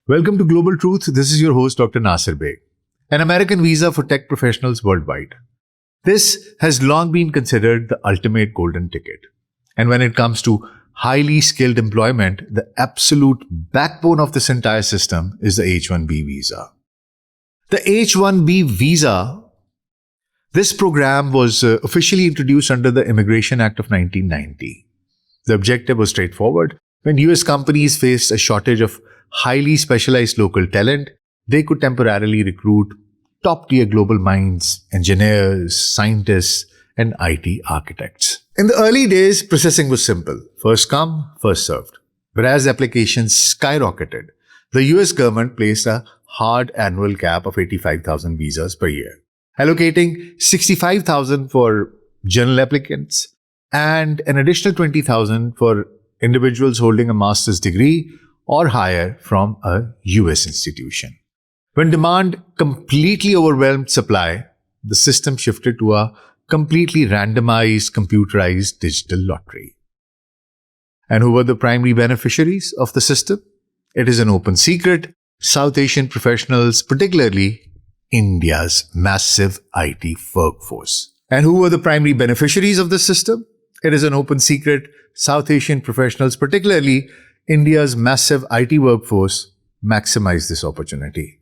Welcome to Global Truth. This is your host, Dr. Nasir Baig. An American visa for tech professionals worldwide. This has long been considered the ultimate golden ticket. And when it comes to highly skilled employment, the absolute backbone of this entire system is the H-1B visa. The H-1B visa, this program was officially introduced under the Immigration Act of 1990. The objective was straightforward. When US companies faced a shortage of highly specialized local talent, they could temporarily recruit top-tier global minds, engineers, scientists, and IT architects. In the early days, processing was simple. First come, first served. But as applications skyrocketed, the US government placed a hard annual cap of 85,000 visas per year, allocating 65,000 for general applicants and an additional 20,000 for individuals holding a master's degree or higher from a US institution. When demand completely overwhelmed supply, the system shifted to a completely randomized, computerized digital lottery. And who were the primary beneficiaries of the system? It is an open secret. South Asian professionals, particularly India's massive IT workforce. And who were the primary beneficiaries of this system? It is an open secret. South Asian professionals, particularly India's massive IT workforce, maximize this opportunity.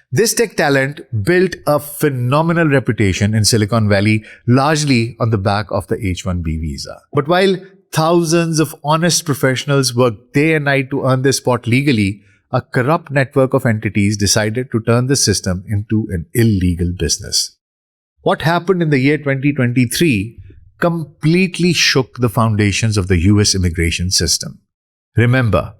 This tech talent built a phenomenal reputation in Silicon Valley, largely on the back of the H-1B visa. But while thousands of honest professionals worked day and night to earn their spot legally, a corrupt network of entities decided to turn the system into an illegal business. What happened in the year 2023 completely shook the foundations of the US immigration system. Remember,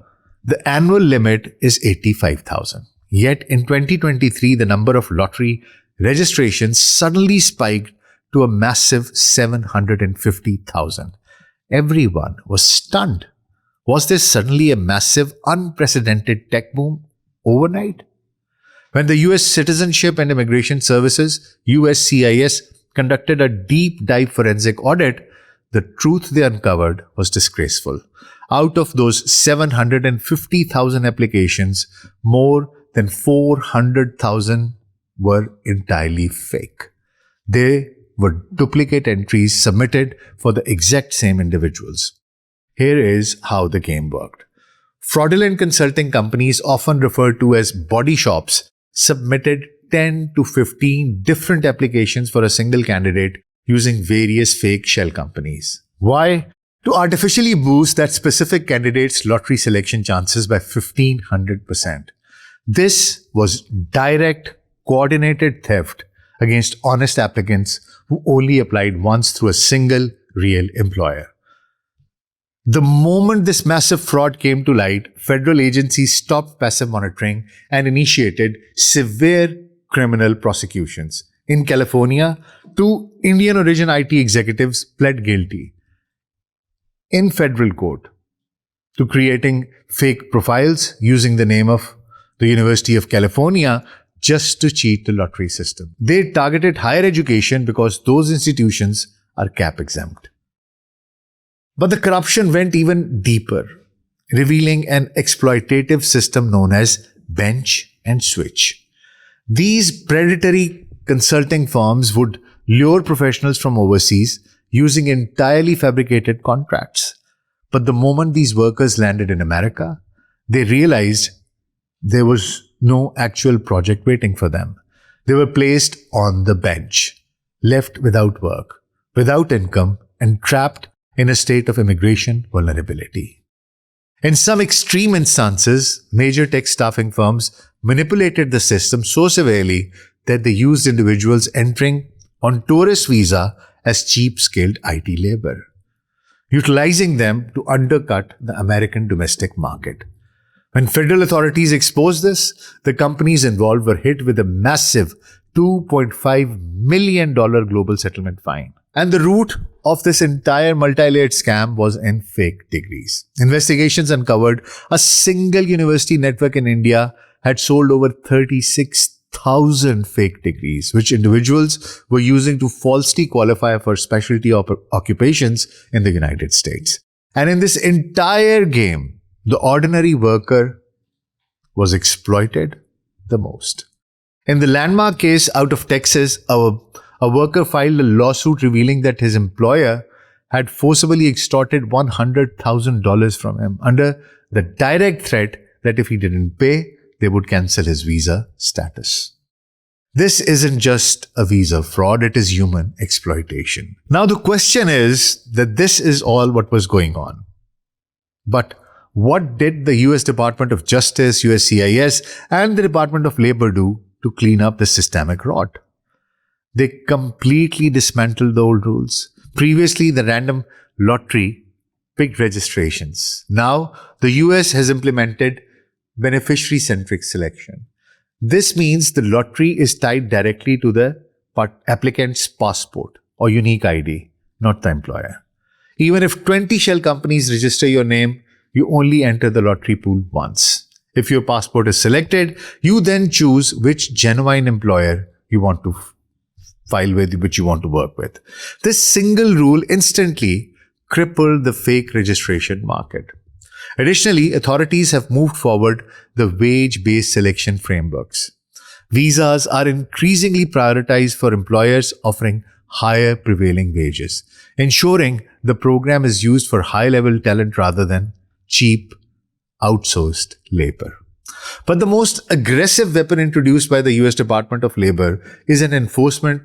the annual limit is 85,000. Yet in 2023, the number of lottery registrations suddenly spiked to a massive 750,000. Everyone was stunned. Was there suddenly a massive, unprecedented tech boom overnight? When the US Citizenship and Immigration Services, USCIS, conducted a deep dive forensic audit, the truth they uncovered was disgraceful. Out of those 750,000 applications, more than 400,000 were entirely fake. They were duplicate entries submitted for the exact same individuals. Here is how the game worked. Fraudulent consulting companies, often referred to as body shops, submitted 10 to 15 different applications for a single candidate using various fake shell companies. Why? To artificially boost that specific candidate's lottery selection chances by 1,500%. This was direct, coordinated theft against honest applicants who only applied once through a single real employer. The moment this massive fraud came to light, federal agencies stopped passive monitoring and initiated severe criminal prosecutions. In California, 2 Indian origin IT executives pled guilty in federal court to creating fake profiles using the name of the University of California just to cheat the lottery system. They targeted higher education because those institutions are cap exempt. But the corruption went even deeper, revealing an exploitative system known as bench and switch. These predatory consulting firms would lure professionals from overseas using entirely fabricated contracts. But the moment these workers landed in America, they realized there was no actual project waiting for them. They were placed on the bench, left without work, without income, and trapped in a state of immigration vulnerability. In some extreme instances, major tech staffing firms manipulated the system so severely that they used individuals entering on tourist visa as cheap skilled IT labor, utilizing them to undercut the American domestic market. When federal authorities exposed this, the companies involved were hit with a massive $2.5 million global settlement fine. And the root of this entire multi-layered scam was in fake degrees. Investigations uncovered a single university network in India had sold over 36,000 fake degrees, which individuals were using to falsely qualify for specialty occupations in the United States. And in this entire game, the ordinary worker was exploited the most. In the landmark case out of Texas, a worker filed a lawsuit revealing that his employer had forcibly extorted $100,000 from him under the direct threat that if he didn't pay, they would cancel his visa status. This isn't just a visa fraud, it is human exploitation. Now the question is that this is all what was going on. But what did the US Department of Justice, USCIS, and the Department of Labor do to clean up the systemic rot? They completely dismantled the old rules. Previously, the random lottery picked registrations. Now, the US has implemented beneficiary-centric selection. This means the lottery is tied directly to the applicant's passport or unique ID, not the employer. Even if 20 shell companies register your name, you only enter the lottery pool once. If your passport is selected, you then choose which genuine employer you want to file with, which you want to work with. This single rule instantly crippled the fake registration market. Additionally, authorities have moved forward the wage-based selection frameworks. Visas are increasingly prioritized for employers offering higher prevailing wages, ensuring the program is used for high-level talent rather than cheap, outsourced labor. But the most aggressive weapon introduced by the US Department of Labor is an enforcement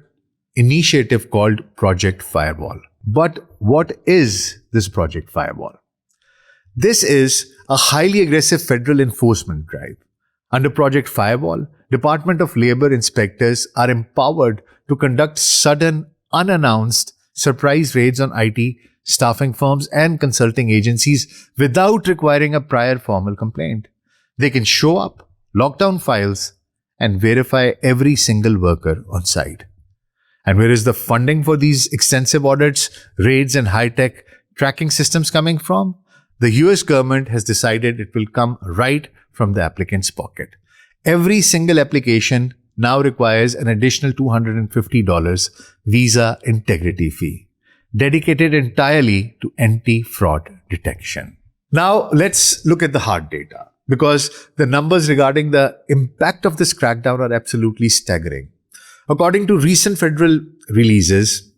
initiative called Project Firewall. But what is this Project Firewall? This is a highly aggressive federal enforcement drive. Under Project Firewall, Department of Labor inspectors are empowered to conduct sudden, unannounced surprise raids on IT staffing firms and consulting agencies without requiring a prior formal complaint. They can show up, lock down files, and verify every single worker on site. And where is the funding for these extensive audits, raids, and high-tech tracking systems coming from? The US government has decided it will come right from the applicant's pocket. Every single application now requires an additional $250 visa integrity fee, dedicated entirely to anti-fraud detection. Now, let's look at the hard data, because the numbers regarding the impact of this crackdown are absolutely staggering. According to recent federal releases,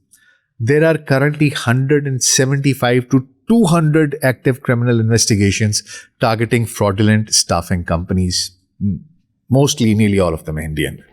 there are currently 175 to 200 active criminal investigations targeting fraudulent staffing companies, mostly nearly all of them Indian.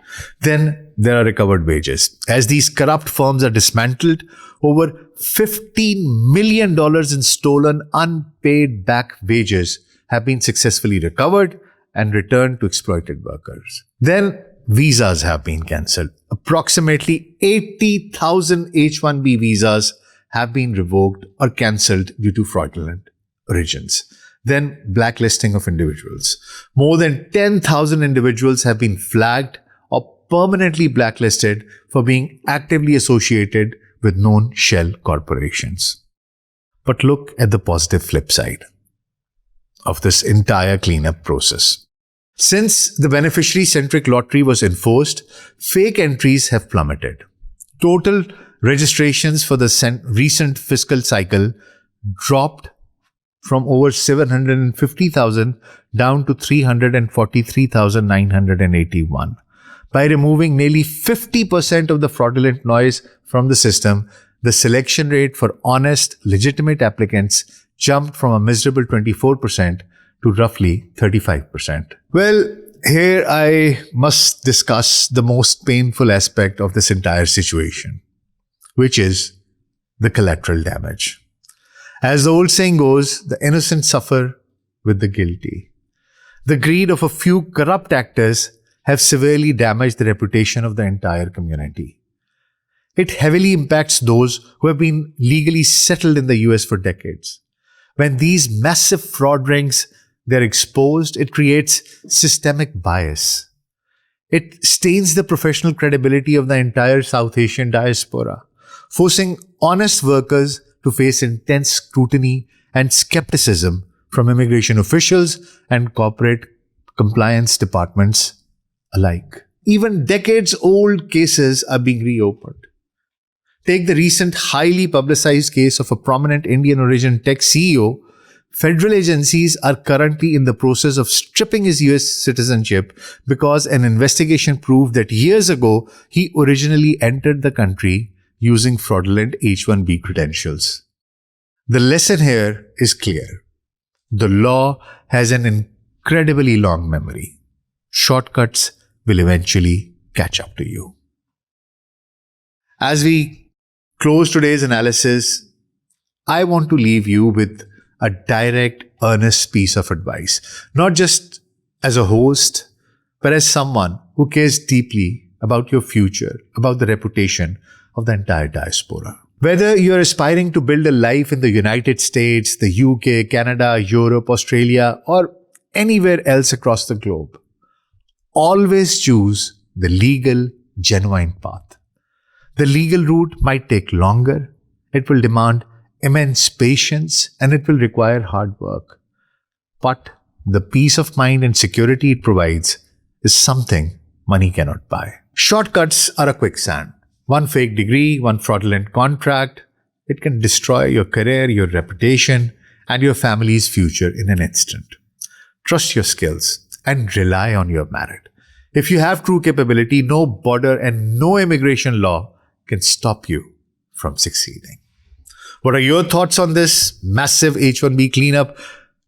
Then there are recovered wages. As these corrupt firms are dismantled, over $15 million in stolen unpaid back wages have been successfully recovered and returned to exploited workers. Then visas have been cancelled. Approximately 80,000 H-1B visas have been revoked or cancelled due to fraudulent origins. Then blacklisting of individuals. More than 10,000 individuals have been flagged or permanently blacklisted for being actively associated with known shell corporations. But look at the positive flip side of this entire cleanup process. Since the beneficiary-centric lottery was enforced, fake entries have plummeted. Total registrations for the recent fiscal cycle dropped from over 750,000 down to 343,981. By removing nearly 50% of the fraudulent noise from the system, the selection rate for honest, legitimate applicants jumped from a miserable 24% to roughly 35%. Well, here I must discuss the most painful aspect of this entire situation, which is the collateral damage. As the old saying goes, the innocent suffer with the guilty. The greed of a few corrupt actors have severely damaged the reputation of the entire community. It heavily impacts those who have been legally settled in the US for decades. When these massive fraud rings they're exposed, it creates systemic bias. It stains the professional credibility of the entire South Asian diaspora, forcing honest workers to face intense scrutiny and skepticism from immigration officials and corporate compliance departments alike. Even decades-old cases are being reopened. Take the recent highly publicized case of a prominent Indian origin tech CEO Federal agencies are currently in the process of stripping his US citizenship because an investigation proved that years ago he originally entered the country using fraudulent H-1B credentials. The lesson here is clear. The law has an incredibly long memory. Shortcuts will eventually catch up to you. As we close today's analysis, I want to leave you with a direct, earnest piece of advice, not just as a host, but as someone who cares deeply about your future, about the reputation of the entire diaspora. Whether you're aspiring to build a life in the United States, the UK, Canada, Europe, Australia, or anywhere else across the globe, always choose the legal, genuine path. The legal route might take longer, it will demand immense patience, and it will require hard work. But the peace of mind and security it provides is something money cannot buy. Shortcuts are a quicksand. One fake degree, one fraudulent contract, it can destroy your career, your reputation, and your family's future in an instant. Trust your skills and rely on your merit. If you have true capability, no border and no immigration law can stop you from succeeding. What are your thoughts on this massive H-1B cleanup?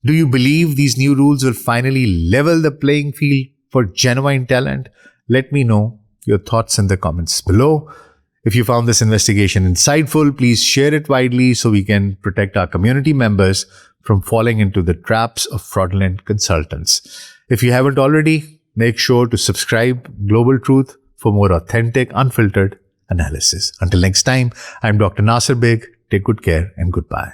Do you believe these new rules will finally level the playing field for genuine talent? Let me know your thoughts in the comments below. If you found this investigation insightful, please share it widely so we can protect our community members from falling into the traps of fraudulent consultants. If you haven't already, make sure to subscribe Global Truth for more authentic, unfiltered analysis. Until next time, I'm Dr. Nasir Baig. Take good care and goodbye.